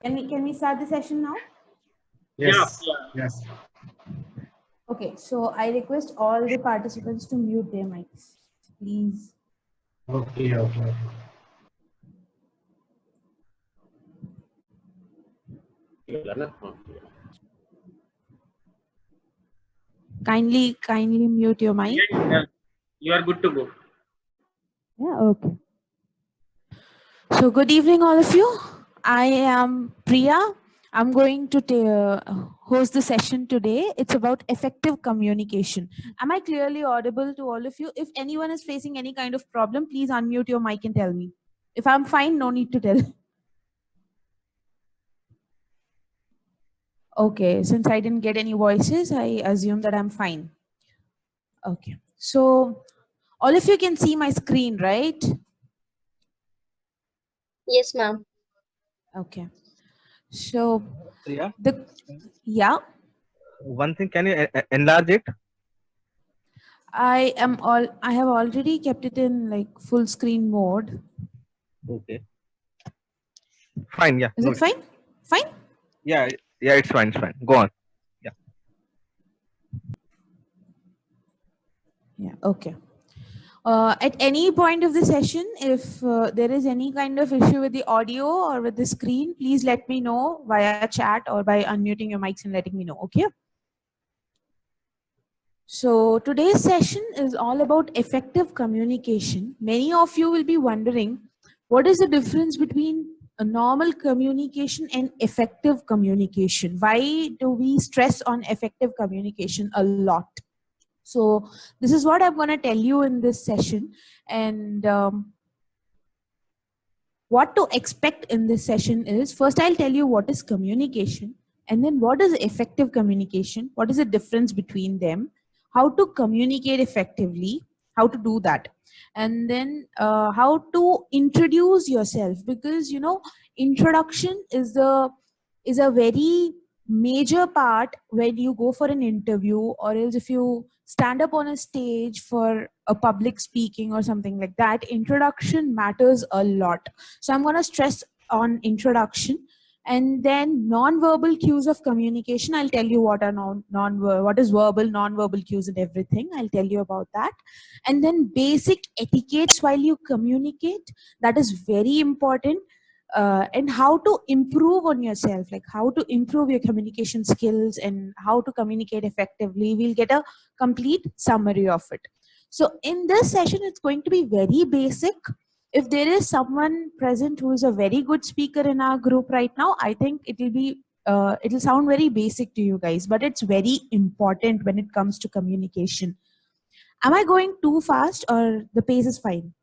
Can we start the session now? Yes. Yes. Okay, so I request all the participants to mute their mics, please. Okay. Okay. Kindly mute your mic. Yeah, you are good to go. Yeah, okay. So good evening, all of you. I am Priya. I'm going to host the session today. It's about effective communication. Am I clearly audible to all of you? If anyone is facing any kind of problem, please unmute your mic and tell me. If I'm fine, no need to tell. Okay, since I didn't get any voices, I assume that I'm fine. Okay, so all of you can see my screen, right? Yes, ma'am. Okay, so Priya, yeah, one thing, can you enlarge it? I have already kept it in like full screen mode. Okay. Fine, yeah. Is No it fine? Fine? Yeah, it's fine, Go on. Yeah, okay. At any point of the session, if there is any kind of issue with the audio or with the screen, please let me know via chat or by unmuting your mics and letting me know, okay? So today's session is all about effective communication. Many of you will be wondering, what is the difference between a normal communication and effective communication? Why do we stress on effective communication a lot? So this is what I'm going to tell you in this session, and what to expect in this session is, first I'll tell you what is communication, and then what is effective communication, what is the difference between them, how to communicate effectively, how to do that, and then how to introduce yourself, because you know introduction is a very major part when you go for an interview, or else if you stand up on a stage for a public speaking or something like that. Introduction matters a lot, so I'm going to stress on introduction. And then non-verbal cues of communication, I'll tell you what are what is verbal, non-verbal cues and everything. I'll tell you about that. And then basic etiquettes while you communicate, that is very important. And how to improve on yourself, like how to improve your communication skills and how to communicate effectively. We'll get a complete summary of it. So in this session, it's going to be very basic. If there is someone present who is a very good speaker in our group right now, I think it'll sound very basic to you guys, but it's very important when it comes to communication. Am I going too fast or the pace is fine?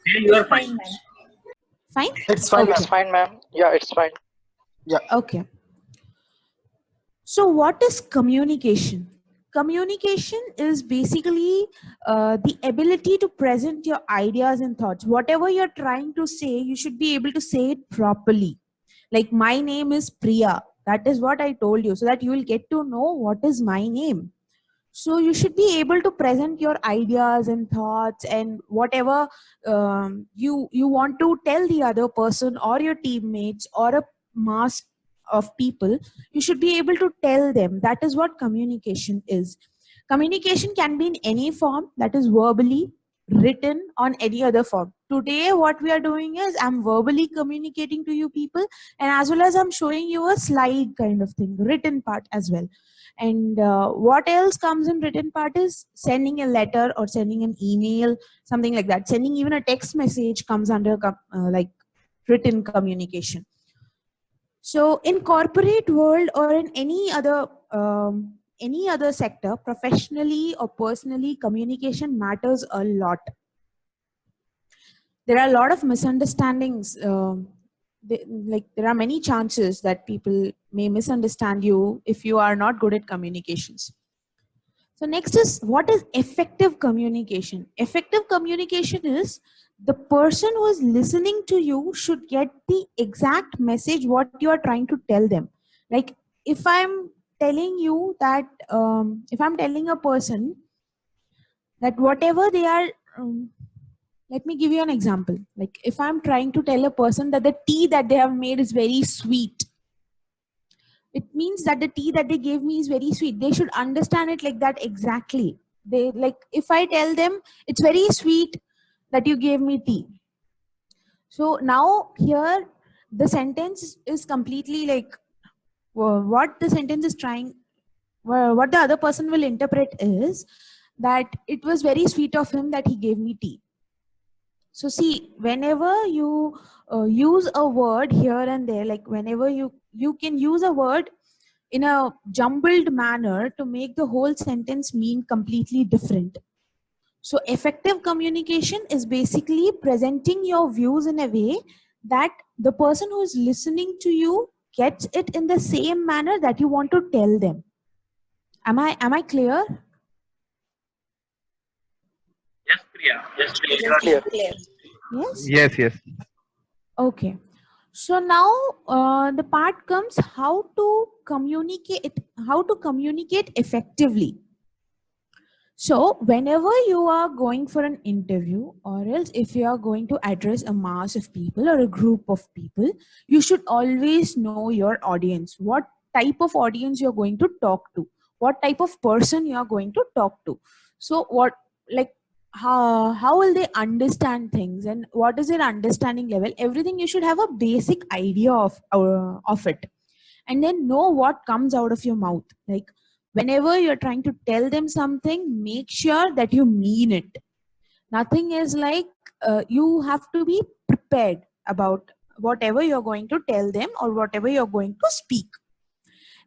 Yeah, you are fine. Fine? It's fine, Okay. ma'am. It's fine, ma'am. Yeah, it's fine. Okay. So what is communication? Communication is basically the ability to present your ideas and thoughts. Whatever you're trying to say, you should be able to say it properly. Like, my name is Priya. That is what I told you, so that you will get to know what is my name. So you should be able to present your ideas and thoughts and whatever you want to tell the other person or your teammates or a mass of people. You should be able to tell them. That is what communication is. Communication can be in any form, that is verbally, written, on any other form. Today what we are doing is I'm verbally communicating to you people, and as well as I'm showing you a slide kind of thing, written part as well. And what else comes in written part is sending a letter or sending an email, something like that. Sending even a text message comes under like written communication. So in corporate world or in any other sector, professionally or personally, communication matters a lot. There are a lot of misunderstandings. There are many chances that people may misunderstand you if you are not good at communications. So next is, what is effective communication? Effective communication is the person who is listening to you should get the exact message what you are trying to tell them. Like, if I'm telling you that, if I'm telling a person that whatever they are, let me give you an example. Like if I'm trying to tell a person that the tea that they have made is very sweet, it means that the tea that they gave me is very sweet. They should understand it like that exactly. They like if I tell them it's very sweet that you gave me tea. So now here the sentence is completely like what the sentence is trying, what the other person will interpret is that it was very sweet of him that he gave me tea. So see, whenever you use a word here and there, like whenever you can use a word in a jumbled manner to make the whole sentence mean completely different. So effective communication is basically presenting your views in a way that the person who is listening to you gets it in the same manner that you want to tell them. Am I clear? Yes, Priya. Yes, Priya. Clear. Yes. Yes, yes. Okay. So now the part comes how to communicate effectively. So whenever you are going for an interview, or else if you are going to address a mass of people or a group of people, you should always know your audience, what type of audience you're going to talk to, what type of person you are going to talk to. So what, like, how will they understand things and what is their understanding level, everything you should have a basic idea of it, and then know what comes out of your mouth. Like whenever you're trying to tell them something, make sure that you mean it. Nothing is like you have to be prepared about whatever you're going to tell them or whatever you're going to speak.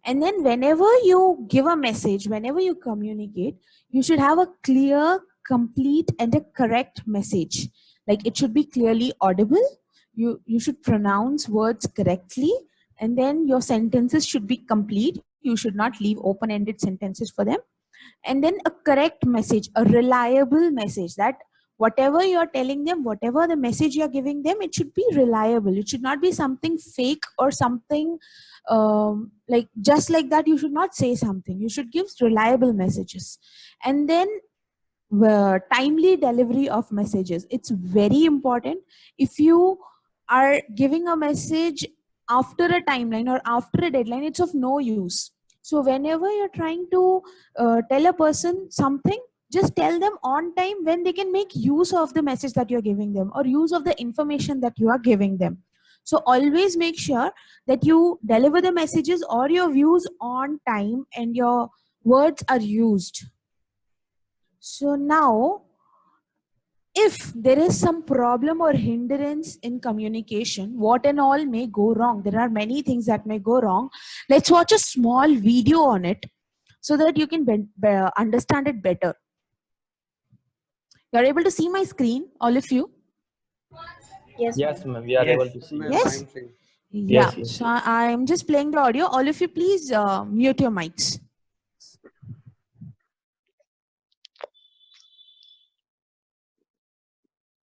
And then whenever you give a message, whenever you communicate, you should have a clear, complete, and a correct message. Like it should be clearly audible. You should pronounce words correctly, and then your sentences should be complete. You should not leave open-ended sentences for them. And then a correct message, a reliable message, that whatever you're telling them, whatever the message you're giving them, it should be reliable. It should not be something fake or something like just like that. You should not say something. You should give reliable messages. And then timely delivery of messages, it's very important. If you are giving a message after a timeline or after a deadline, it's of no use. So whenever you're trying to tell a person something, just tell them on time when they can make use of the message that you're giving them or use of the information that you are giving them. So always make sure that you deliver the messages or your views on time and your words are used. So now, if there is some problem or hindrance in communication, what and all may go wrong? There are many things that may go wrong. Let's watch a small video on it so that you can understand it better. You're able to see my screen, all of you? Yes, ma'am. We are able to see. Yes? Yeah. Yes. So I'm just playing the audio. All of you, please mute your mics.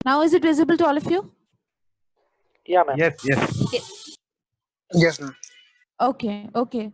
Now, is it visible to all of you? Yeah, ma'am. Yes, yes. Yes, ma'am. Okay, okay.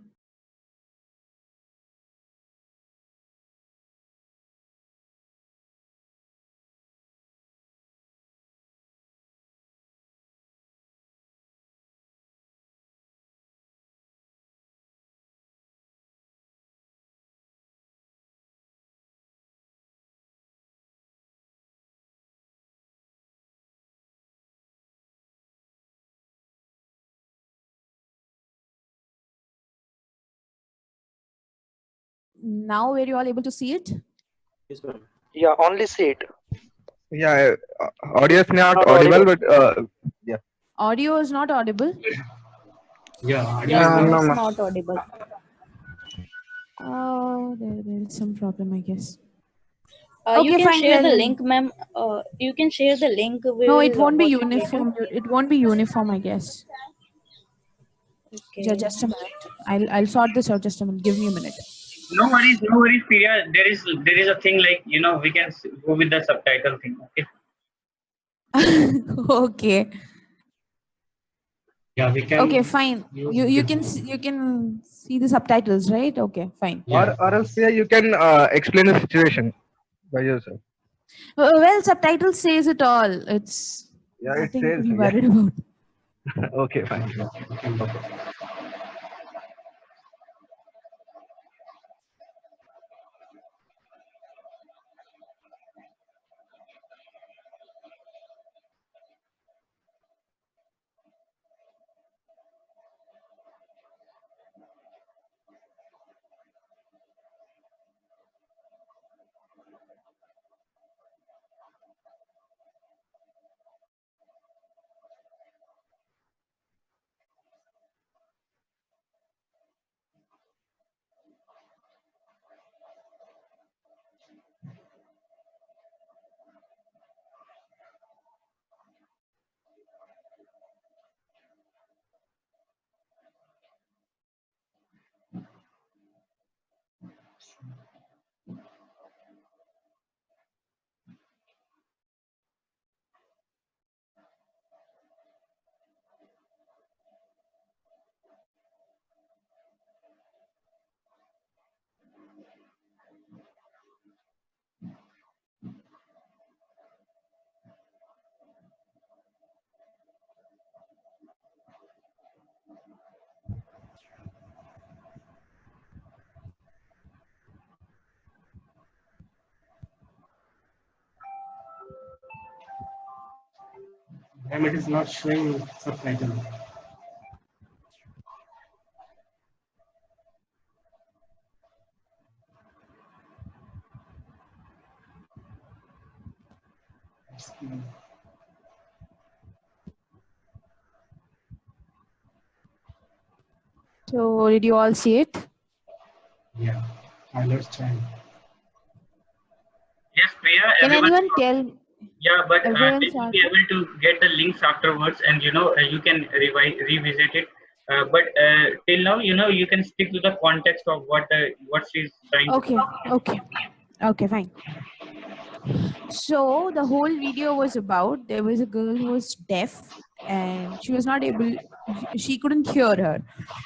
Now, were you all able to see it? Yes, ma'am. Yeah, only see it. Yeah, audio is not Not audible, audible. but yeah. Audio is not audible. Yeah. No, ma'am. Not audible. Oh, there is some problem, I guess. You Okay, can fine, share the well- link, ma'am. You can share the link. No, it won't be uniform. It won't be uniform, I guess. Okay. Just a minute. I'll sort this out. Just a minute. Give me a minute. No worries, Priya. There is a thing like, we can go with the subtitle thing. Okay. Okay. Yeah, we can. Okay, fine. use You different- can see the subtitles, right? Okay, fine. Yeah. Or else, yeah, you can explain the situation by yourself. Well, subtitle says it all. It's Yeah, it nothing to says. be Yeah. worried about. Okay, fine. And it is not showing subtitle. So, did you all see it? Yeah, pilot's child. Yes, Priya, Can everyone. anyone tell? Yeah, but Everyone will you saw be it? able to get the links afterwards, and you can revisit it. But till now, you can stick to the context of what she's trying to. Okay, fine. So the whole video was about there was a girl who was deaf and she was not able, she couldn't hear her.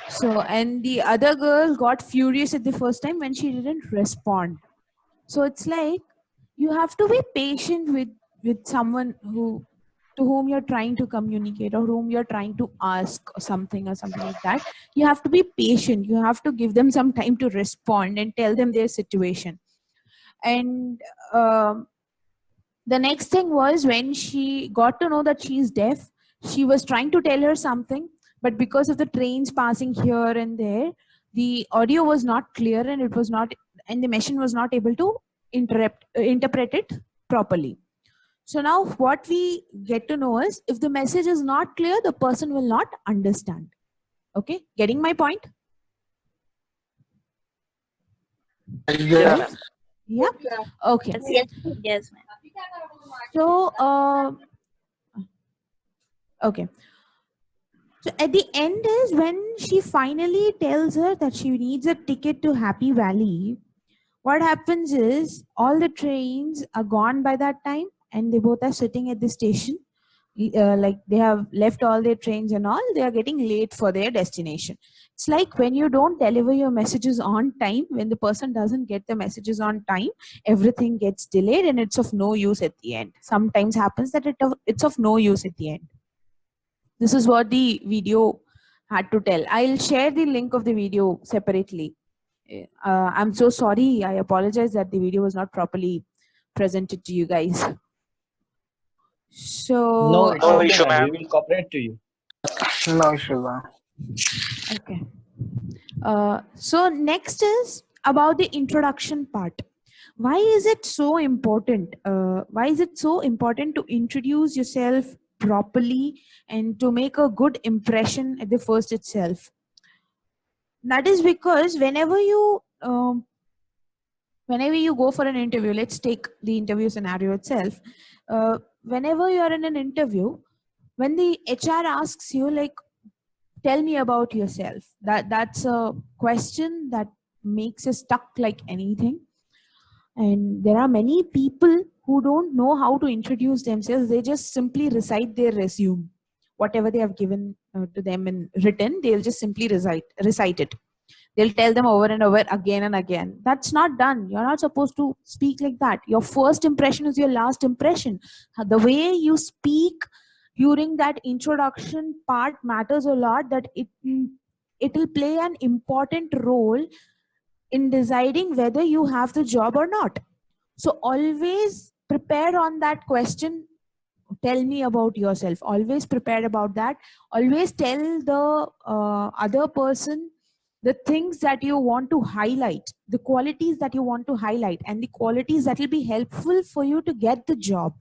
So, and the other girl got furious at the first time when she didn't respond. So it's like you have to be patient with someone who to whom you're trying to communicate or whom you're trying to ask something or something like that. You have to be patient. You have to give them some time to respond and tell them their situation. And the next thing was when she got to know that she's deaf, she was trying to tell her something, but because of the trains passing here and there, the audio was not clear and it was not, and the machine was not able to interpret it properly. So now what we get to know is if the message is not clear, the person will not understand. Okay, getting my point? Yeah. Yeah. Okay. Yes, ma'am. So okay. So at the end is when she finally tells her that she needs a ticket to Happy Valley. What happens is all the trains are gone by that time and they both are sitting at the station. Like they have left all their trains and all, they are getting late for their destination. It's like when you don't deliver your messages on time, when the person doesn't get the messages on time, everything gets delayed and it's of no use at the end. Sometimes happens that it's of no use at the end. This is what the video had to tell. I'll share the link of the video separately. I'm so sorry. I apologize that the video was not properly presented to you guys. So No, it's No okay, issue, ma'am. ma'am. We will cooperate to you. No issue, ma'am. okay. So next is about the introduction part. Why is it so important? Why is it so important to introduce yourself properly and to make a good impression at the first itself? That is because whenever you go for an interview, let's take the interview scenario itself. Whenever you are in an interview, when the HR asks you like, tell me about yourself, that's a question that makes you stuck like anything. And there are many people who don't know how to introduce themselves. They just simply recite their resume, whatever they have given to them in written, they'll just simply recite it. They'll tell them over and over again and again. That's not done. You're not supposed to speak like that. Your first impression is your last impression. The way you speak during that introduction part matters a lot, that it will play an important role in deciding whether you have the job or not. So always prepare on that question. Tell me about yourself. Always prepare about that. Always tell the other person the things that you want to highlight, the qualities that you want to highlight, and the qualities that will be helpful for you to get the job,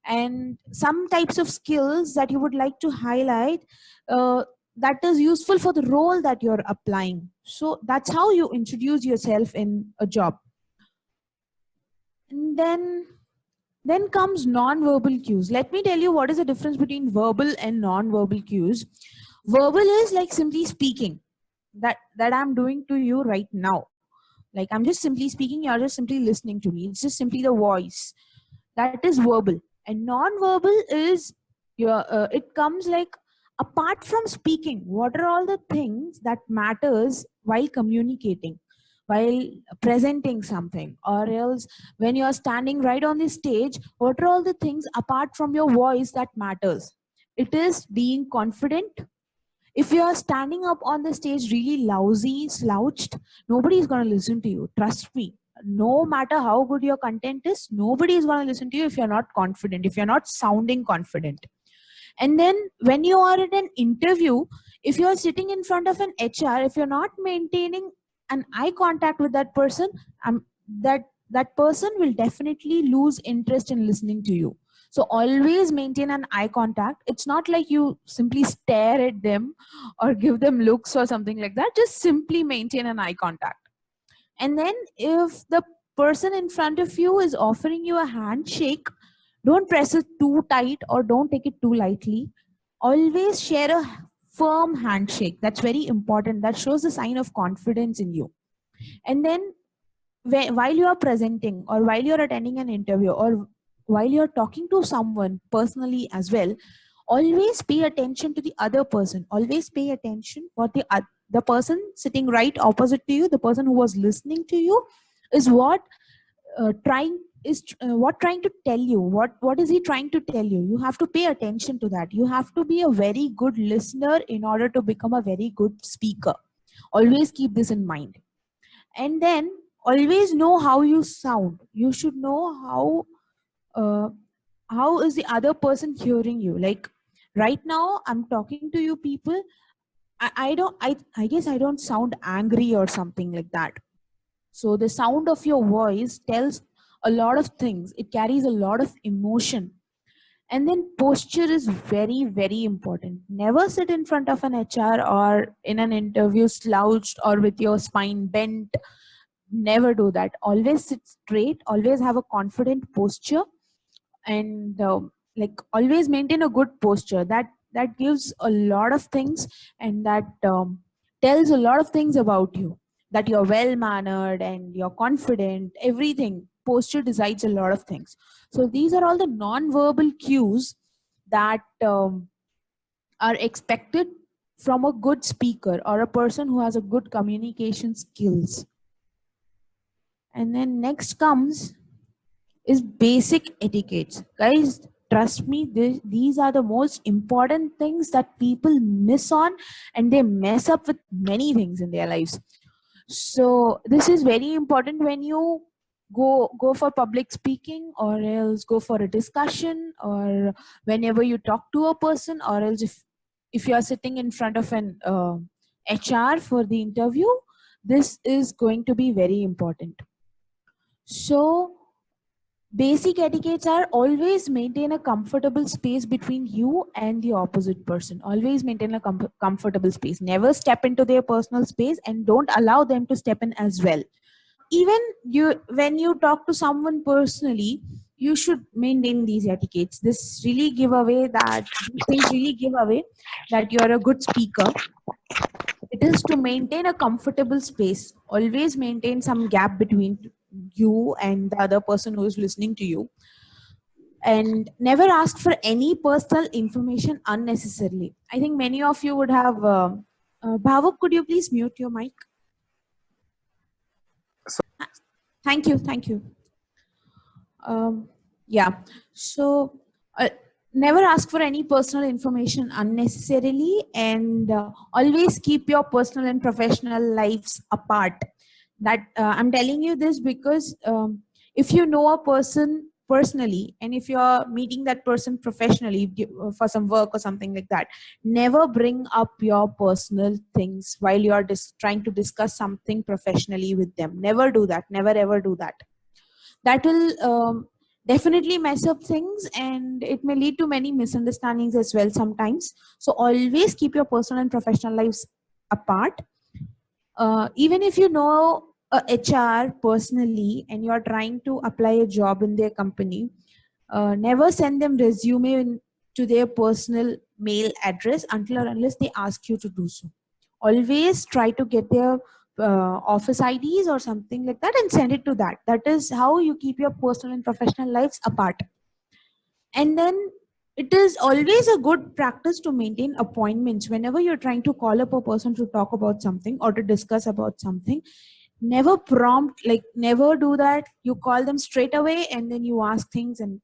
and some types of skills that you would like to highlight that is useful for the role that you're applying. So that's how you introduce yourself in a job. And then comes non-verbal cues. Let me tell you what is the difference between verbal and non-verbal cues. Verbal is like simply speaking, that I'm doing to you right now. Like I'm just simply speaking, you're just simply listening to me. It's just simply the voice. That is verbal. And non-verbal is it comes like apart from speaking, what are all the things that matters while communicating, while presenting something, or else when you're standing right on the stage, what are all the things apart from your voice that matters? It is being confident. If you are standing up on the stage really lousy, slouched, nobody is going to listen to you. Trust me. No matter how good your content is, nobody is going to listen to you if you're not confident, if you're not sounding confident. And then when you are in an interview, if you're sitting in front of an HR, if you're not maintaining an eye contact with that person, that person will definitely lose interest in listening to you. So always maintain an eye contact. It's not like you simply stare at them or give them looks or something like that. Just simply maintain an eye contact. And then if the person in front of you is offering you a handshake, don't press it too tight or don't take it too lightly. Always share a firm handshake. That's very important. That shows a sign of confidence in you. And then while you are presenting, or while you're attending an interview, or while you're talking to someone personally as well, always pay attention to the other person. Always pay attention what the person sitting right opposite to you, the person who was listening to you, is what trying to tell you. What is he trying to tell you? You have to pay attention to that. You have to be a very good listener in order to become a very good speaker. Always keep this in mind. And then always know how you sound. You should know how is the other person hearing you. Like right now I'm talking to you people, I guess I don't sound angry or something like that. So the sound of your voice tells a lot of things. It carries a lot of emotion. And then posture is very, very important. Never sit in front of an HR or in an interview slouched or with your spine bent. Never do that. Always sit straight. Always have a confident posture, and like always maintain a good posture. That gives a lot of things, and that tells a lot of things about you. That you're well mannered and you're confident. Everything. Posture decides a lot of things. So these are all the non-verbal cues that are expected from a good speaker or a person who has a good communication skills. And then next comes is basic etiquettes. Guys, trust me, these are the most important things that people miss on, and they mess up with many things in their lives. So this is very important when you go for public speaking, or else go for a discussion, or whenever you talk to a person, or else if you are sitting in front of an HR for the interview, this is going to be very important. So basic etiquettes are always maintain a comfortable space between you and the opposite person. Always maintain a comfortable space. Never step into their personal space, and don't allow them to step in as well. Even when you talk to someone personally, you should maintain these etiquettes. These things really give away that you're a good speaker. It is to maintain a comfortable space. Always maintain some gap between you and the other person who is listening to you. And never ask for any personal information unnecessarily. I think many of you would have Bhavuk, could you please mute your mic? Thank you. Thank you. Yeah. So never ask for any personal information unnecessarily, and always keep your personal and professional lives apart. That I'm telling you this because if you know a person personally, and if you're meeting that person professionally for some work or something like that, never bring up your personal things while you're trying to discuss something professionally with them. Never do that. Never ever do that. That will definitely mess up things, and it may lead to many misunderstandings as well sometimes. So always keep your personal and professional lives apart. Even if you know a HR personally and you're trying to apply a job in their company, never send them resume to their personal mail address until or unless they ask you to do so. Always try to get their office IDs or something like that and send it to that. That is how you keep your personal and professional lives apart. And then it is always a good practice to maintain appointments whenever you're trying to call up a person to talk about something or to discuss about something. Never prompt, like never do that. You call them straight away and then you ask things and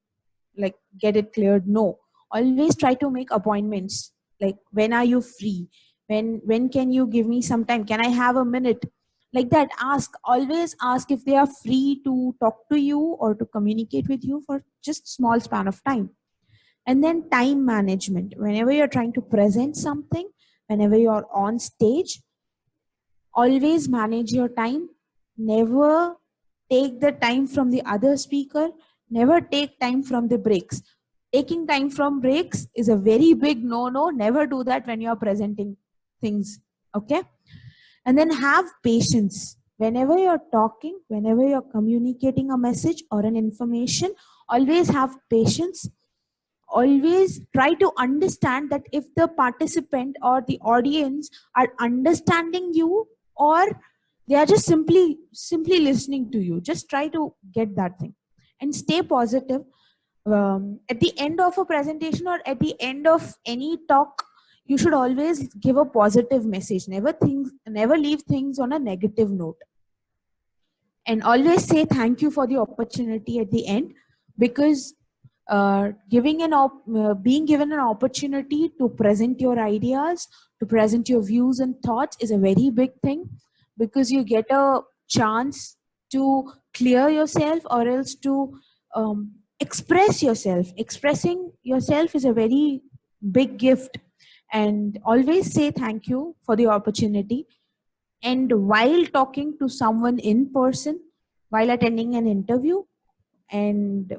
like get it cleared. No, always try to make appointments. Like, when are you free? When can you give me some time? Can I have a minute? Like that. Ask, always ask if they are free to talk to you or to communicate with you for just small span of time. And then time management. Whenever you're trying to present something, whenever you're on stage, always manage your time. Never take the time from the other speaker. Never take time from the breaks. Taking time from breaks is a very big no. Never do that when you're presenting things. Okay. And then have patience. Whenever you're talking, whenever you're communicating a message or an information, always have patience. Always try to understand that if the participant or the audience are understanding you, or they are just simply listening to you. Just try to get that thing and stay positive. At the end of a presentation or at the end of any talk, you should always give a positive message. Never leave things on a negative note. And always say thank you for the opportunity at the end, because being given an opportunity to present your ideas, to present your views and thoughts is a very big thing, because you get a chance to clear yourself or else to express yourself. Expressing yourself is a very big gift. And always say thank you for the opportunity. And while talking to someone in person, while attending an interview, and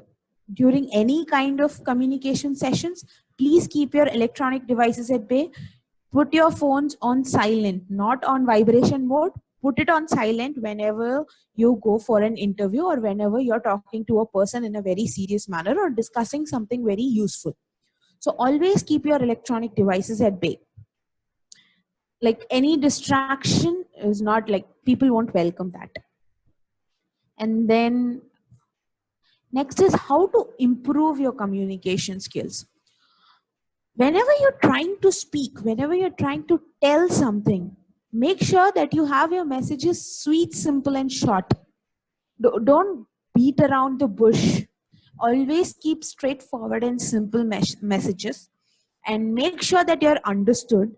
during any kind of communication sessions, please keep your electronic devices at bay. Put your phones on silent, not on vibration mode. Put it on silent whenever you go for an interview or whenever you're talking to a person in a very serious manner or discussing something very useful. So always keep your electronic devices at bay. Like, any distraction is not, like, people won't welcome that. And then next is how to improve your communication skills. Whenever you're trying to speak, whenever you're trying to tell something, make sure that you have your messages sweet, simple, and short. Don't beat around the bush. Always keep straightforward and simple messages, and make sure that you're understood.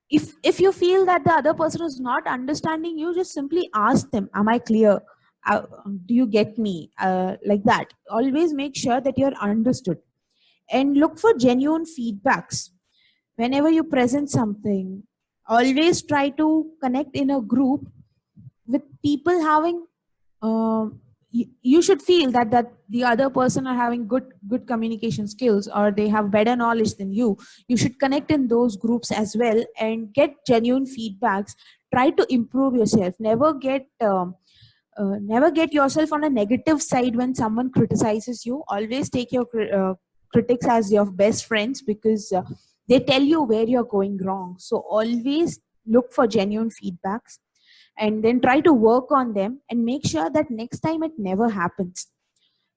If you feel that the other person is not understanding you, just simply ask them, am I clear? Do you get me? Like that. Always make sure that you're understood. And look for genuine feedbacks. Whenever you present something, always try to connect in a group with people having you should feel that the other person are having good communication skills, or they have better knowledge than you. You should connect in those groups as well and get genuine feedbacks. Try to improve yourself. Never get yourself on a negative side when someone criticizes you. Always take your critics as your best friends, because they tell you where you're going wrong. So always look for genuine feedbacks and then try to work on them and make sure that next time it never happens.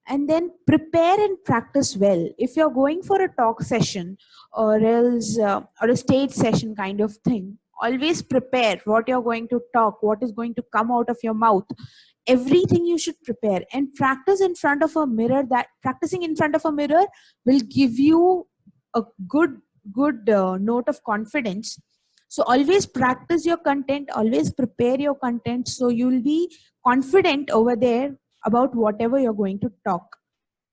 And then prepare and practice well. If you're going for a talk session or else or a stage session kind of thing, Always prepare what you're going to talk, what is going to come out of your mouth. Everything you should prepare and practice in front of a mirror. That practicing in front of a mirror will give you a good note of confidence. So always practice your content, always prepare your content, so you'll be confident over there about whatever you're going to talk.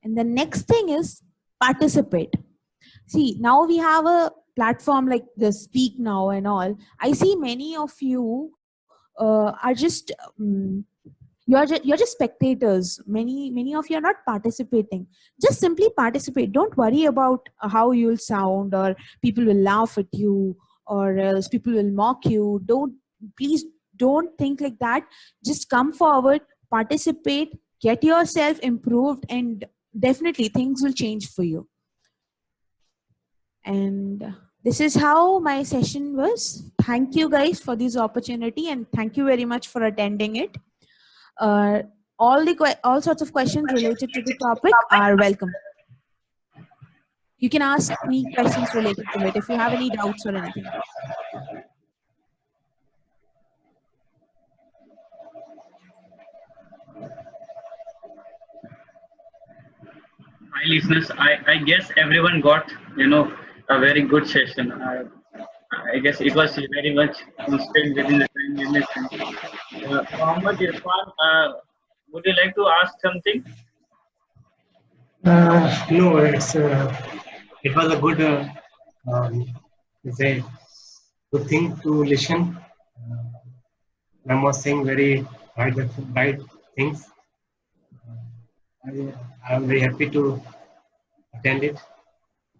And the next thing is participate. See, now we have a platform like the Speak Now and all. I see many of you are just you're just spectators. Many of you are not participating. Just simply participate. Don't worry about how you'll sound, or people will laugh at you, or else people will mock you. Please don't think like that. Just come forward, participate, get yourself improved, and definitely things will change for you. And this is how my session was. Thank you guys for this opportunity, and thank you very much for attending it. All sorts of questions related to the topic are welcome. You can ask me questions related to it if you have any doubts or anything. Hi listeners, I guess everyone got a very good session. I guess it was very much constrained within the time limit. Mohammed Irfan, would you like to ask something? No, it was a good say good thing to listen. Ma'am was saying very right things. I am very happy to attend it.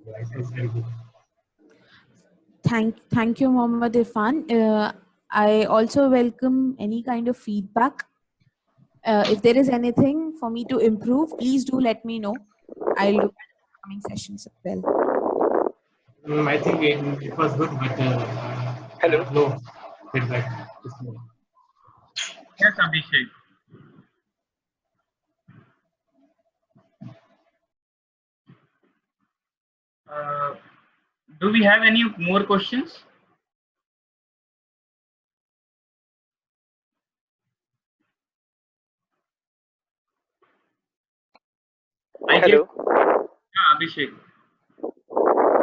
It was very good. Thank you, Mohammed Irfan. I also welcome any kind of feedback. If there is anything for me to improve, please do let me know. I'll look at the coming sessions as well. I think it was good, but Hello. No feedback. Yes, Abhishek. Do we have any more questions? Hello. Yeah, Abhishek.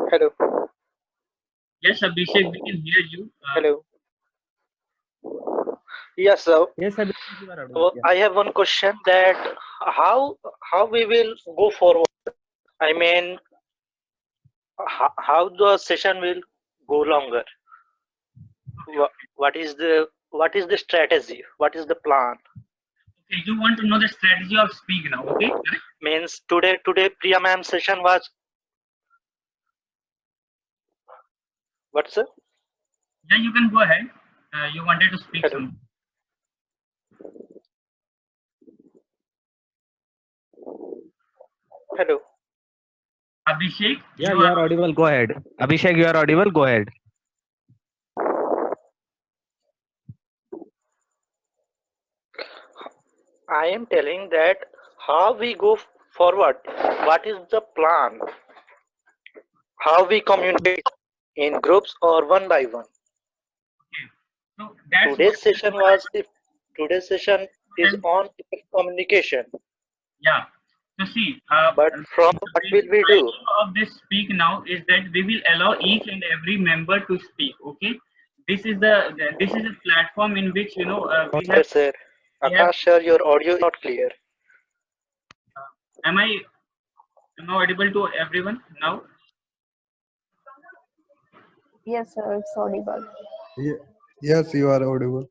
Hello. Yes, Abhishek, we can hear you. Hello. Yes, sir. Yes, Abhishek, you are audible. I have one question that how we will go forward. I mean, how the session will go longer. What is the strategy? What is the plan? Okay, you want to know the strategy of Speak Now, okay? Correct? Means today Priya ma'am session was what, sir? Yeah, you can go ahead. You wanted to speak Hello. something. Hello. Abhishek? Yeah, you are audible. Go ahead. Abhishek, you are audible. Go ahead. I am telling that how we go forward. What is the plan? How we communicate in groups or one by one? Okay. So that's Today's session is on communication. Yeah. So see, But from what will we do? Of this Speak Now is that we will allow each and every member to speak. Okay. This is a platform in which we have. Sir, Akash, sir, your audio is not clear. Am I audible to everyone now? Yes, sir, it's audible. Yes, you are audible.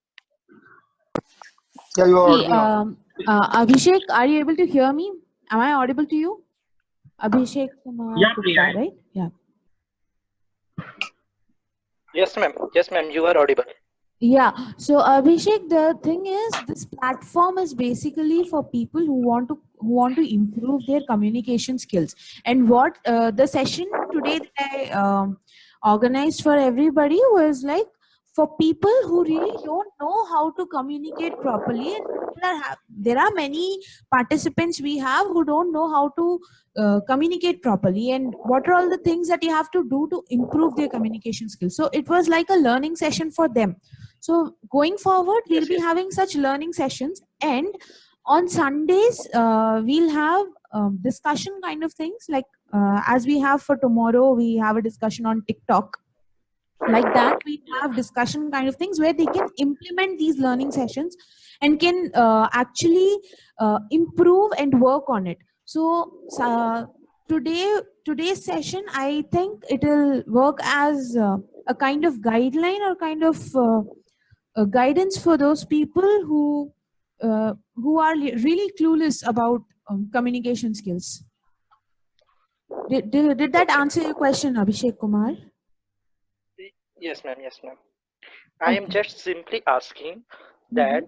Yeah, you are See, audible. Abhishek, are you able to hear me? Am I audible to you? Abhishek Kumar Yeah, Gupta, yeah. right? Yeah. Yes, ma'am. Yes, ma'am. You are audible. Yeah. So Abhishek, the thing is, this platform is basically for people who want to improve their communication skills. And what the session today that I organized for everybody was like for people who really don't know how to communicate properly, and there are many participants we have who don't know how to communicate properly, and what are all the things that you have to do to improve their communication skills. So it was like a learning session for them. So going forward, we'll be having such learning sessions, and on Sundays we'll have discussion kind of things, like as we have for tomorrow, we have a discussion on TikTok. Like that, we have discussion kind of things where they can implement these learning sessions and can actually improve and work on it. So today's session, I think it will work as a kind of guideline or kind of guidance for those people who are really clueless about communication skills. Did that answer your question, Abhishek Kumar? Yes, ma'am. Yes, ma'am. I am just simply asking that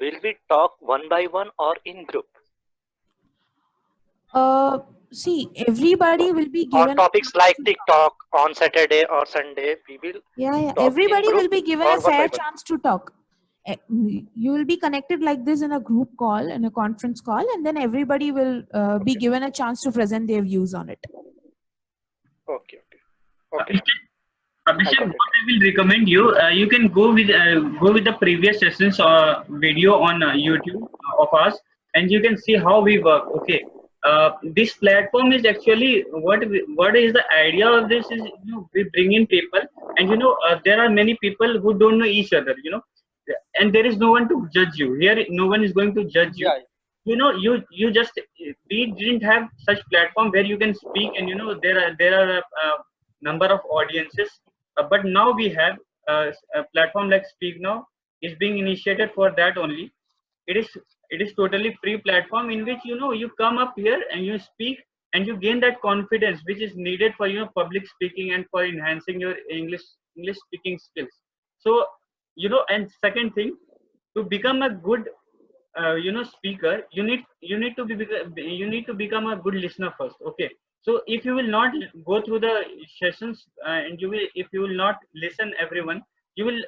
will we talk one by one or in group? See, everybody will be On given topics like TikTok on Saturday or Sunday, we will. talk everybody in will group be given or a one by fair one? chance to talk. You will be connected like this in a group call, in a conference call, and then everybody will be given a chance to present their views on it. Okay. Okay. Abhishek, what I will recommend you, you can go with the previous sessions video on YouTube of us, and you can see how we work. Okay, this platform is actually what is the idea of this is, we bring in people, and there are many people who don't know each other, and there is no one to judge you here. No one is going to judge you. You just, we didn't have such platform where you can speak, and there are a number of audiences. But now we have a platform like Speak Now is being initiated for that only. It is totally free platform in which you come up here and you speak, and you gain that confidence which is needed for public speaking and for enhancing your English speaking skills. So and second thing, to become a good speaker, you need to become a good listener first. Okay, so if you will not go through the sessions, and if you will not listen everyone, you will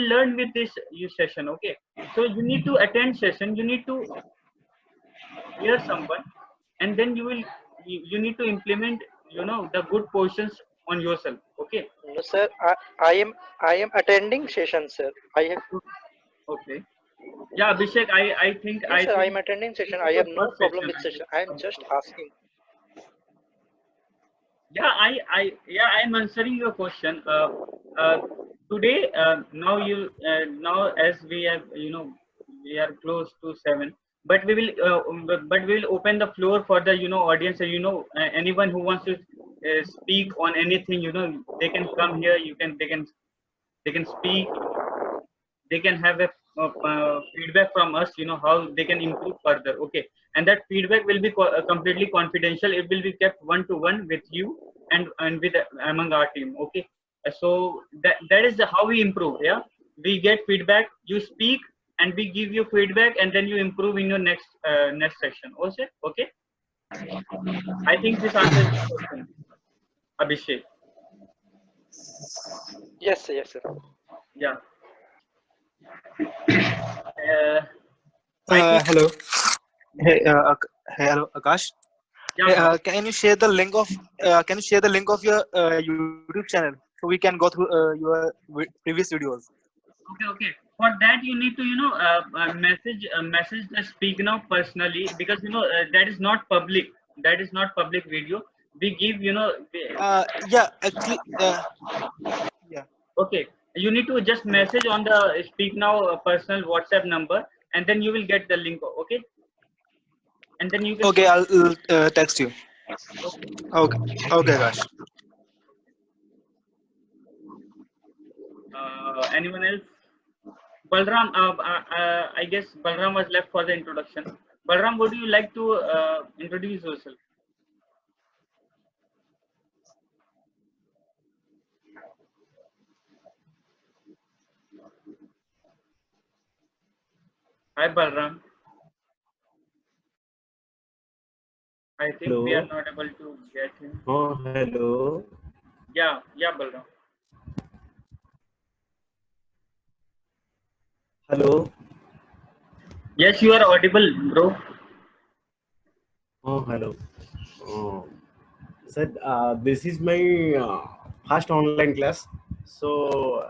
learn with this session. Okay, so you need to attend session, you need to hear someone, and then you need to implement the good portions on yourself. Okay. No, sir. I am attending session, sir. I have. Okay. Yeah, Abhishek, I think Yes, sir, I am think attending session. I have no problem with session. I am just asking. Yeah, I'm answering your question. Today, now as we have, we are close to 7, but we will open the floor for the audience, and anyone who wants to speak on anything, they can come here. They can speak. They can have a feedback from us, how they can improve further. Okay, and that feedback will be completely confidential. It will be kept one-to-one with you and with among our team. Okay, so that is how we improve. Yeah, we get feedback, you speak, and we give you feedback, and then you improve in your next section. Also, okay. I think this answers the question, Abhishek. Yes, sir. Yes, sir. Yeah. Hello. Hey, hello, Akash. Yeah. Hey, can you share the link of your YouTube channel so we can go through your previous videos? Okay. For that, you need to message the Speak Now personally, because that is not public. That is not public video. We give Yeah, actually, yeah. Okay, you need to just message on the Speak Now personal WhatsApp number, and then you will get the link. Okay, and then you can. Okay, I'll text you. Okay. Okay, Akash. Anyone else? Balram, I guess Balram was left for the introduction. Balram, would you like to introduce yourself? Hi, Balram. I think we are not able to get him. Oh, hello. Yeah, Balram. Hello. Yes, you are audible, bro. Oh, hello. Oh, sir, this is my first online class, so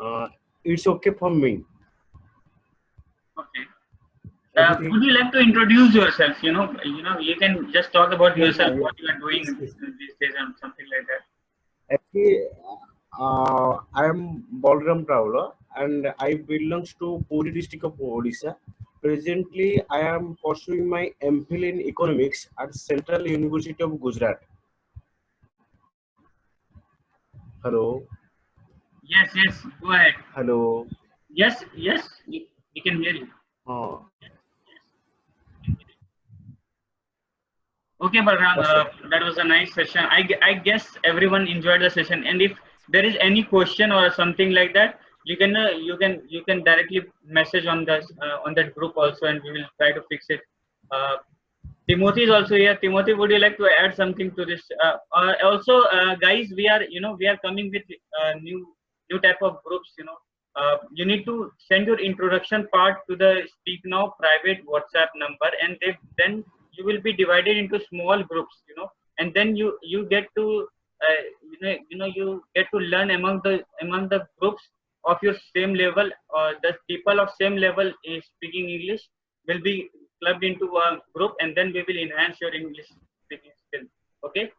uh, it's okay for me. Okay. Everything. Would you like to introduce yourself? You can just talk about Yes, yourself, yes, what you are doing yes. these days, and something like that. Actually, I am Balram Pravla and I belongs to Puri district of Odisha. Presently, I am pursuing my MPhil in economics at Central University of Gujarat. Hello, Yes, yes. Go ahead. hello. Yes, yes. We can hear you. Uh, Okay, Balram, yes, sir. that was a nice session. I guess everyone enjoyed the session. And if there is any question or something like that, you can directly message on that group also, and we will try to fix it. Uh, Timothy is also here. Timothy, would you like to add something to this? Also, guys, we are coming with new type of groups. You need to send your introduction part to the Speak Now private WhatsApp number, and then you will be divided into small groups. And then you get to you get to learn among the groups of your same level, or the people of same level in speaking English will be clubbed into a group, and then we will enhance your English speaking skill. Okay.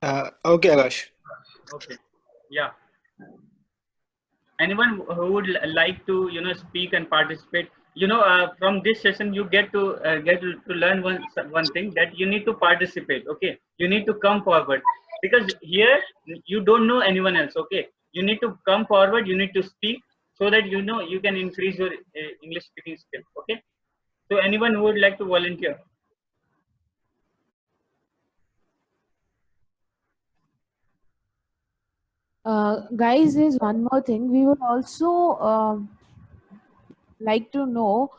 uh, Okay, Akash. okay, yeah. Anyone who would like to speak and participate, from this session you get to learn one thing, that you need to participate. Okay, you need to come forward, because here you don't know anyone else. Okay, you need to come forward, you need to speak, so that you can increase your English speaking skill. Okay, so anyone who would like to volunteer? Guys, there's one more thing. We would also like to know,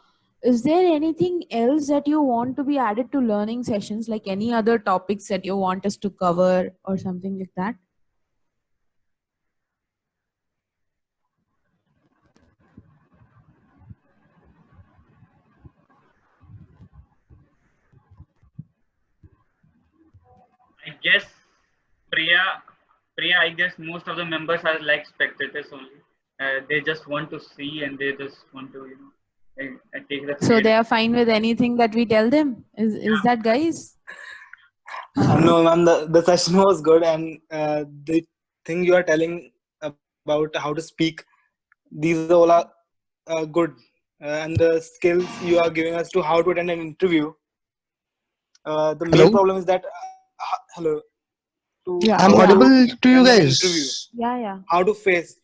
is there anything else that you want to be added to learning sessions, like any other topics that you want us to cover or something like that? I guess Priya, Priya, I guess most of the members are like spectators only. They just want to see, and they just want to, take the So they feedback. are fine with anything that we tell them? Is that, guys? No, ma'am, the session was good, and the thing you are telling about how to speak, these all are good. And the skills you are giving us to how to attend an interview. The main Hello, problem is that, hello, to Yeah, I'm how yeah, to audible to you attend an interview, guys. yeah, yeah. how to face.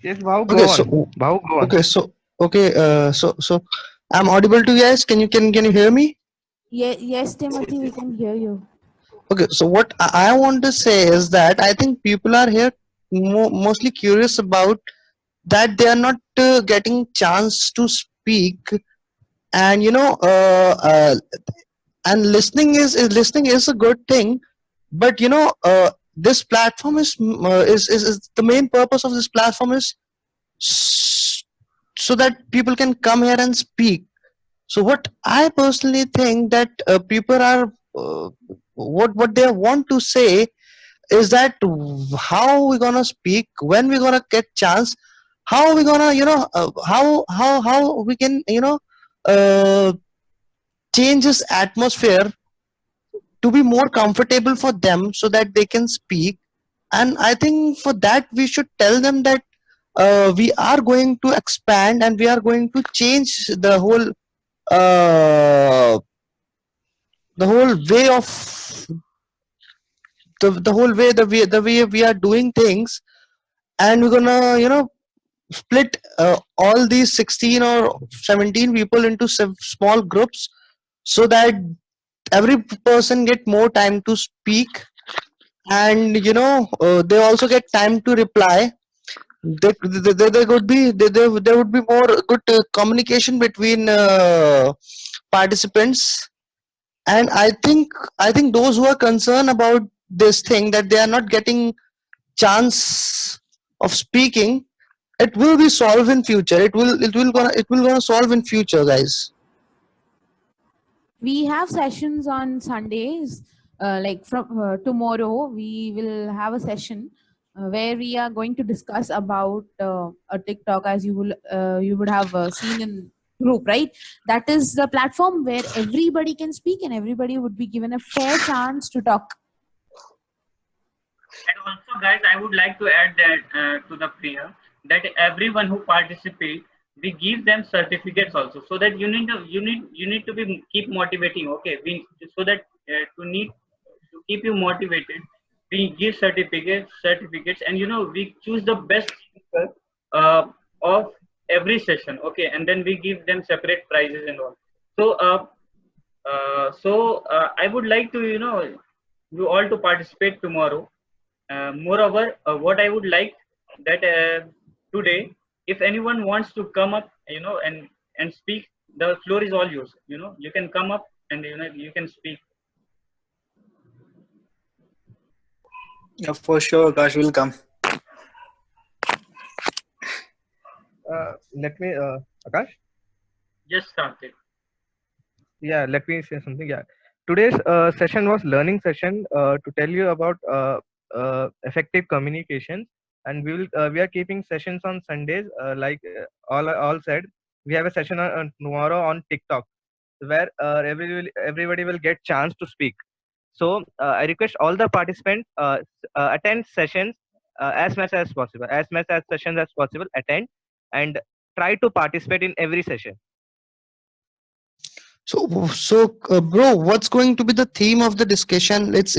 Yes, Bhau, Okay, go so on. Bhau, go on. okay, so okay, so I'm audible to you guys. Can you hear me? Yes, Timothy, we can hear you. Okay, so what I want to say is that I think people are here mostly curious about that they are not getting chance to speak, and and listening is a good thing, but this platform is the main purpose of this platform is s- so that people can come here and speak. So what I personally think that people are what they want to say is that how we gonna speak, when we gonna get chance, how we gonna how we can uh, change this atmosphere to be more comfortable for them so that they can speak. And I think for that we should tell them that we are going to expand and we are going to change uh, the whole way of the whole way the way we are doing things, and we're gonna split all these 16 or 17 people into small groups so that every person get more time to speak, and they also get time to reply. There could be there would be more good communication between participants, And I think those who are concerned about this thing, that they are not getting chance of speaking, it will be solved in future. It will gonna solve in future, guys. We have sessions on Sundays. Like from tomorrow, we will have a session where we are going to discuss about a TikTok, as you would have seen in group, right? That is the platform where everybody can speak and everybody would be given a fair chance to talk. And also, guys, I would like to add that to the prayer that everyone who participate, we give them certificates also, so that you need to be keep motivating. Okay, so that to keep you motivated, we give certificates, and we choose the best speaker of every session. Okay, and then we give them separate prizes and all. So I would like to you all to participate tomorrow. Moreover, what I would like that today, if anyone wants to come up, and speak, the floor is all yours. You can come up and you can speak. Yeah, for sure, Akash will come. Let me, Akash. Just start it. Yeah, let me say something. Yeah, today's session was learning session to tell you about effective communication, and we are keeping sessions on Sundays. Like all said, we have a session on tomorrow on TikTok, where everybody will get chance to speak. So I request all the participants attend sessions as much as possible, as much as sessions as possible. Attend and try to participate in every session. So, bro, what's going to be the theme of the discussion? It's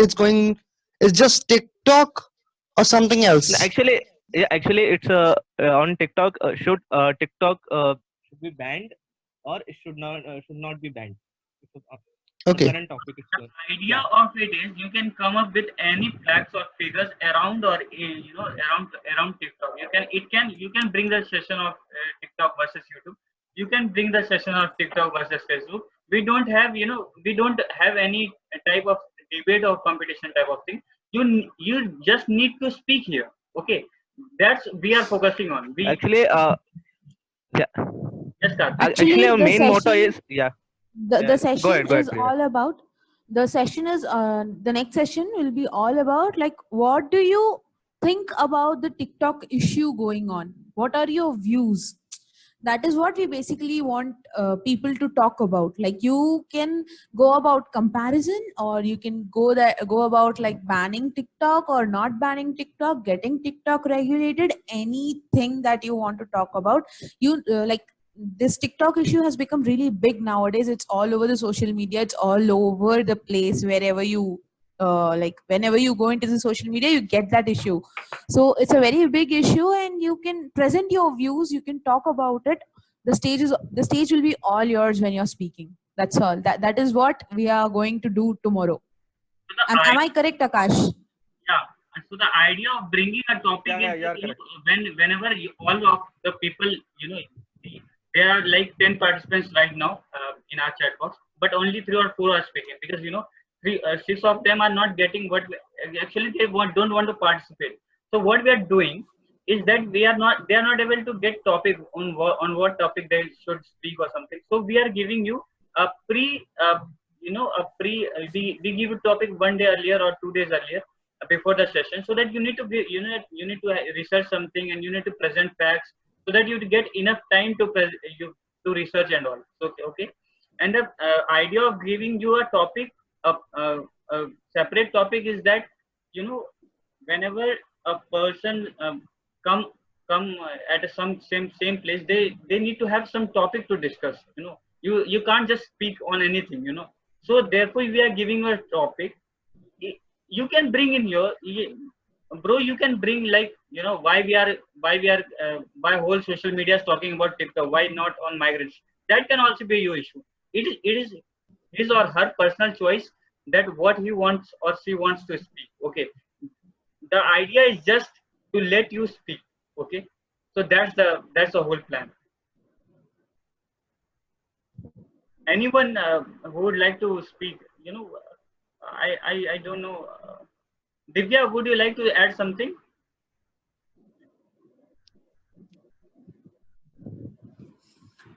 just TikTok or something else? Actually, it's on TikTok. Should TikTok should be banned, or it should not be banned? Because, Okay. current topic is Idea of it is you can come up with any facts or figures around or around TikTok. You can bring the session of TikTok versus YouTube. You can bring the session of TikTok versus Facebook. We don't have any type of debate or competition type of thing. You just need to speak here. Okay, that's we are focusing on. actually yeah. Just start. Actually, our the main motto session- is yeah. the Go session ahead, is Priya. all about the session is the next session will be all about, like, what do you think about the TikTok issue going on? What are your views? That is what we basically want people to talk about. Like, you can go about comparison, or you can go about like banning TikTok or not banning TikTok, getting TikTok regulated, anything that you want to talk about. Like, this TikTok issue has become really big nowadays. It's all over the social media. It's all over the place. Wherever you like, whenever you go into the social media, you get that issue. So it's a very big issue, and you can present your views. You can talk about it. The stage will be all yours when you're speaking. That's all. That is what we are going to do tomorrow. Am I correct, Akash? Yeah. And so the idea of bringing a topic Yeah, is you are that, correct. whenever all of the people, there are like 10 participants right now in our chat box, but only 3 or 4 are speaking, because 6 of them are not getting what actually they don't want to participate. So what we are doing is that they are not able to get topic on what topic they should speak or something. So we are giving you a we give you topic 1 day earlier or 2 days earlier before the session, so that you need to research something, and you need to present facts, so that you get enough time to research and all. So okay, and the idea of giving you a topic, a separate topic, is that whenever a person come at some same place, they need to have some topic to discuss. You can't just speak on anything. So therefore we are giving a topic. You can bring in your bro, you can bring, like, why whole social media is talking about TikTok, why not on migrants? That can also be your issue. It is his or her personal choice, that what he wants or she wants to speak. Okay, the idea is just to let you speak. Okay, so that's the whole plan. Anyone who would like to speak, you know, I don't know. Divya, would you like to add something?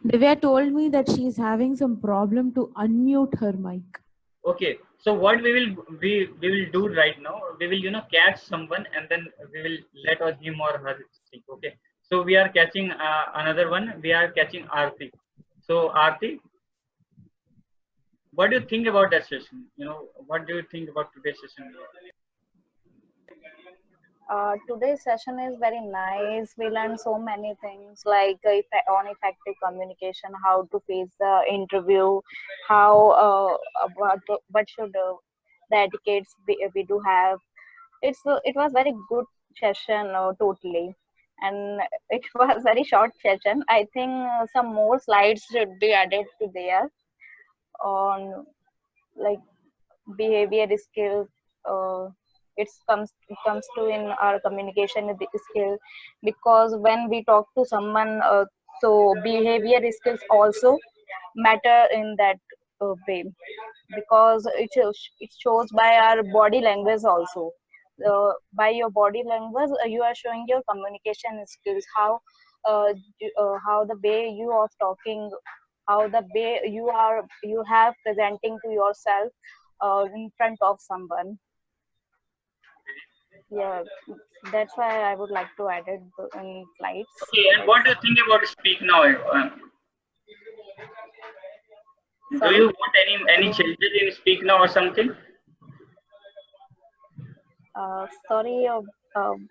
Divya told me that she's having some problem to unmute her mic. Okay, so what we will do right now, we will catch someone and then we will let him or her speak. Okay, so we are catching another one. We are catching Aarti. So Aarti, what do you think about that session? What do you think about today's session? Today's session is very nice. We learned so many things like on effective communication, how to face the interview, how what should the etiquettes we do have. It was very good session totally, and it was very short session. I think some more slides should be added to there on like behavior skills. It comes to in our communication skill, because when we talk to someone, so behavior skills also matter in that way, because it shows by our body language also. By your body language, you are showing your communication skills, how the way you are talking, how the way you have presenting to yourself in front of someone. Yeah, that's why I would like to add it in slides. Okay, and what do you think about Speak Now? Do you want any changes in Speak Now or something? Sorry,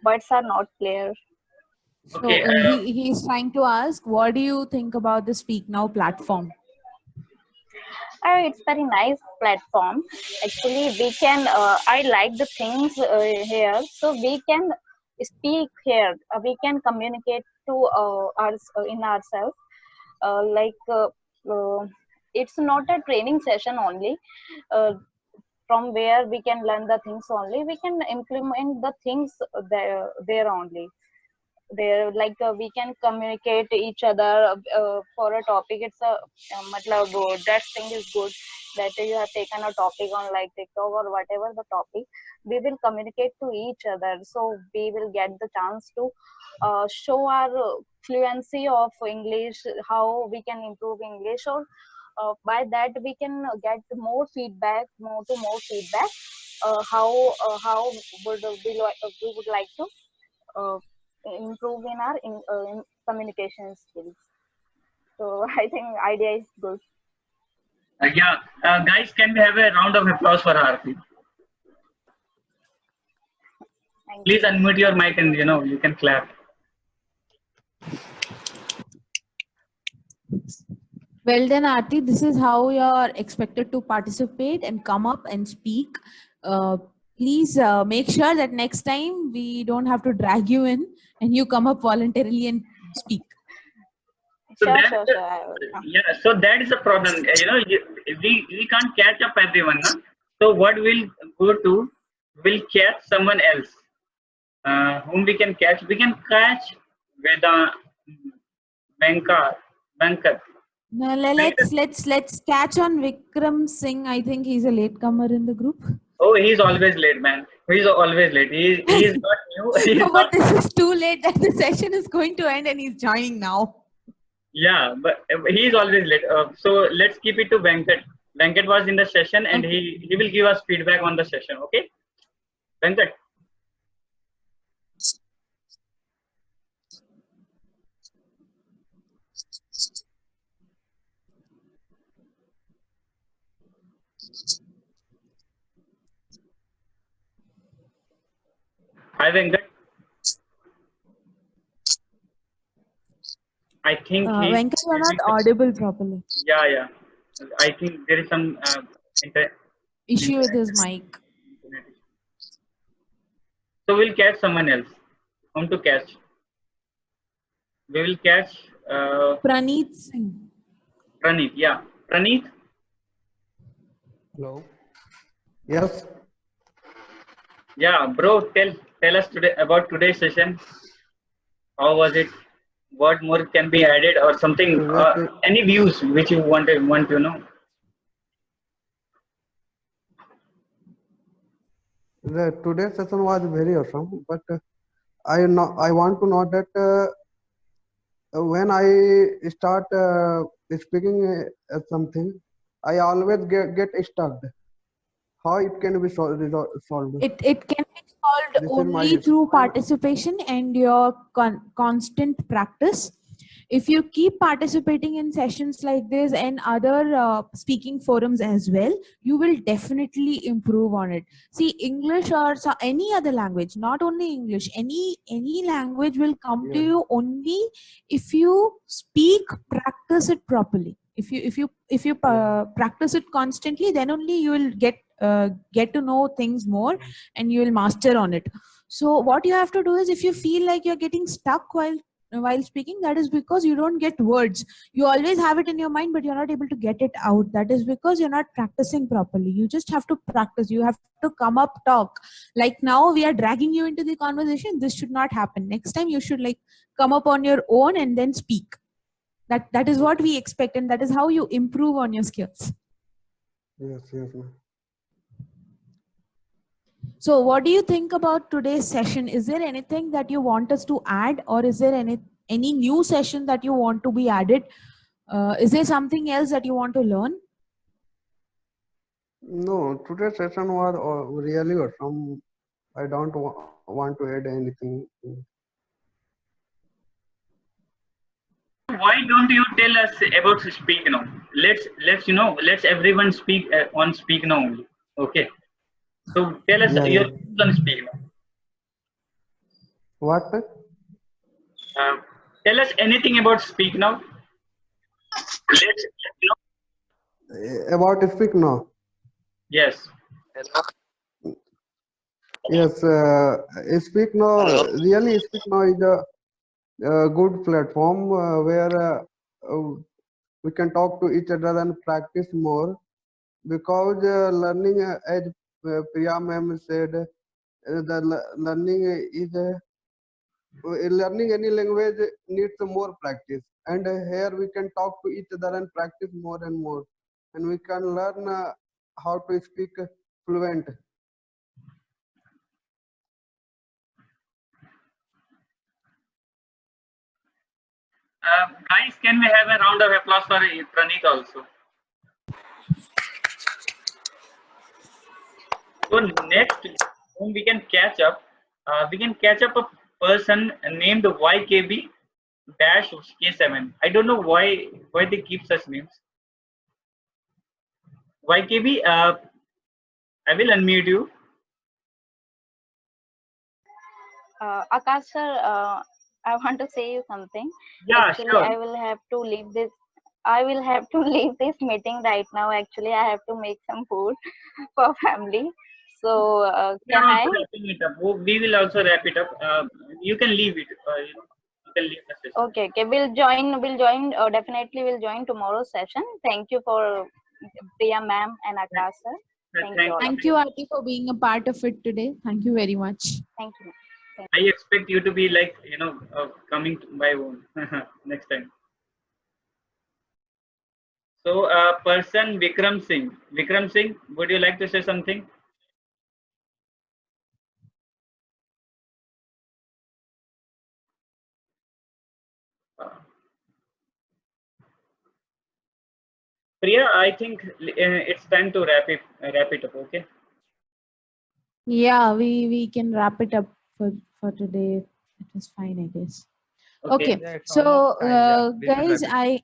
words are not clear. So Okay, he is trying to ask, what do you think about the Speak Now platform? It's very nice platform. Actually, we can. I like the things here, so we can speak here. We can communicate to us in ourselves. It's not a training session only. From where we can learn the things only, we can implement the things there only. There, we can communicate each other for a topic. It's that thing is good that you have taken a topic on like TikTok or whatever the topic. We will communicate to each other, so we will get the chance to show our fluency of English, how we can improve English, or by that we can get more feedback, more feedback. How we would like to improve in our in communication skills. So I think idea is good. guys, can we have a round of applause for Aarti? Please unmute your mic and you can clap. Well then, Aarti, this is how you're expected to participate and come up and speak. Please make sure that next time we don't have to drag you in and you come up voluntarily and speak. So so that is the problem. We can't catch up everyone. Huh? So what we'll go to, we'll catch someone else. Whom we can catch? We can catch Venkat. No, let's catch on Vikram Singh. I think he's a latecomer in the group. Oh, he's always late, man. He's always late. He's not new. But this is too late that the session is going to end and he's joining now. Yeah, but he's always late. So let's keep it to Venkat. Venkat was in the session and he will give us feedback on the session. Okay, Venkat. Hi, Venkat. I think Venkat, you're not audible properly. Yeah. I think there is some issue with his mic. So we'll catch someone else. Whom to catch? We will catch Praneet Singh. Praneet, yeah. Praneet? Hello. Yes. Yeah, bro, tell us today about today's session. How was it? What more can be added or something? Any views which you want to know? The today's session was very awesome, but I want to know that when I start speaking something, I always get stuck. How it can be solved? It can be solved This is my only through participation and your constant practice. If you keep participating in sessions like this and other speaking forums as well, you will definitely improve on it. See, English or any other language, not only English, any language will come to you only if you speak, practice it properly. If you practice it constantly, then only you will get to know things more and you will master on it. So what you have to do is, if you feel like you're getting stuck while speaking, that is because you don't get words. You always have it in your mind, but you're not able to get it out. That is because you're not practicing properly. You just have to practice. You have to come up, talk. Like now we are dragging you into the conversation. This should not happen. Next time you should come up on your own and then speak. That is what we expect, and that is how you improve on your skills. Yes, ma'am. So what do you think about today's session? Is there anything that you want us to add, or is there any new session that you want to be added? Is there something else that you want to learn? No, today's session was really awesome. I don't want to add anything. Why don't you tell us about Speak Now? Let's everyone speak on Speak Now only. Okay. So tell us your views on Speak Now. What? Tell us anything about Speak Now. About Speak Now. Yes. Yes, Speak Now. Really, Speak Now is a good platform where we can talk to each other and practice more, because learning, as Priya ma'am said, the learning is learning any language needs more practice, and here we can talk to each other and practice more and more, and we can learn how to speak fluent. Guys, can we have a round of applause for Praneet also? So next, when we can catch up a person named YKB-K7. I don't know why they keep such names. YKB, I will unmute you. Akash sir, I want to say you something. Yeah, actually, sure. I will have to leave this meeting right now. Actually, I have to make some food for family. So can I? Wrapping it up. We will also wrap it up. You can leave it. You can leave the session. Okay. We'll join. Definitely, we'll join tomorrow's session. Thank you for Priya ma'am and Akash sir. Thank you, Aarti, for being a part of it today. Thank you very much. Thank you. I expect you to be coming by own next time. So, person Vikram Singh. Vikram Singh, would you like to say something? Priya, I think it's time to wrap it up. Okay. Yeah, we can wrap it up for today. It was fine, I guess. Okay. Yeah, it's So almost time, yeah. We should guys, wrap it.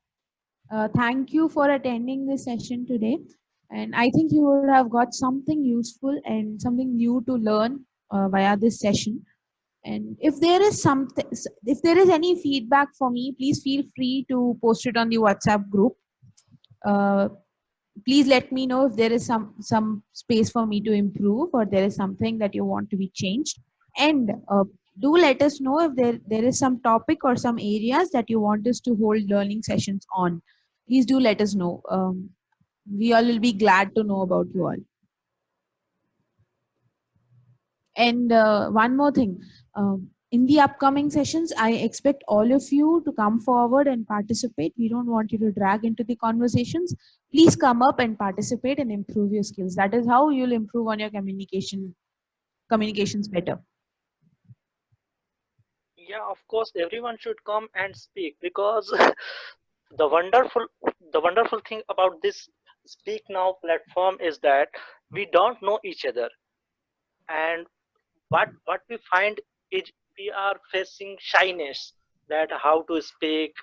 I thank you for attending this session today, and I think you would have got something useful and something new to learn via this session. And if there is any feedback for me, please feel free to post it on the WhatsApp group. Please let me know if there is some space for me to improve, or there is something that you want to be changed. And do let us know if there is some topic or some areas that you want us to hold learning sessions on. Please do let us know. We all will be glad to know about you all. And one more thing, in the upcoming sessions, I expect all of you to come forward and participate. We don't want you to drag into the conversations. Please come up and participate and improve your skills. That is how you'll improve on your communication communications better? Yeah, of course, everyone should come and speak, because the wonderful thing about this Speak Now platform is that we don't know each other, and what we find is we are facing shyness, that how to speak,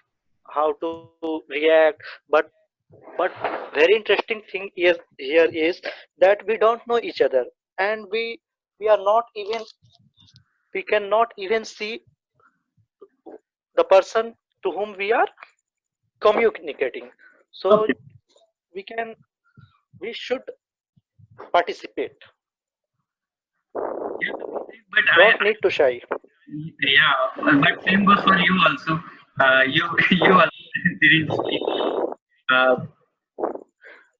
how to react. But very interesting thing is here is that we don't know each other, and we are not even, we cannot even see the person to whom we are communicating. So Okay. we should participate, Yeah, but don't need to shy. yeah, but same goes for you also. You you also didn't speak. Uh,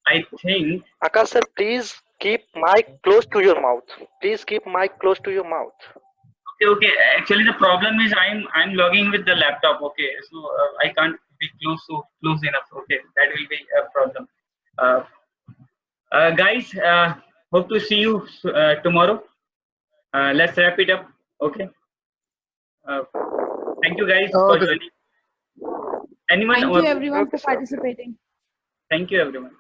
I think Akash sir, please keep mic close to your mouth. Please keep mic close to your mouth. okay, okay. Actually, the problem is I'm logging with the laptop. Okay, so I can't be close enough. Okay, that will be a problem. Uh, guys, hope to see you tomorrow. Let's wrap it up. Okay. Uh, thank you guys for Okay, sir. joining. Anyone? Thank you everyone Okay, for sir. participating. Thank you, everyone.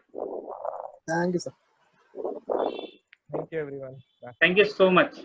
Thank you, sir. Thank you, everyone. Bye. Thank you so much.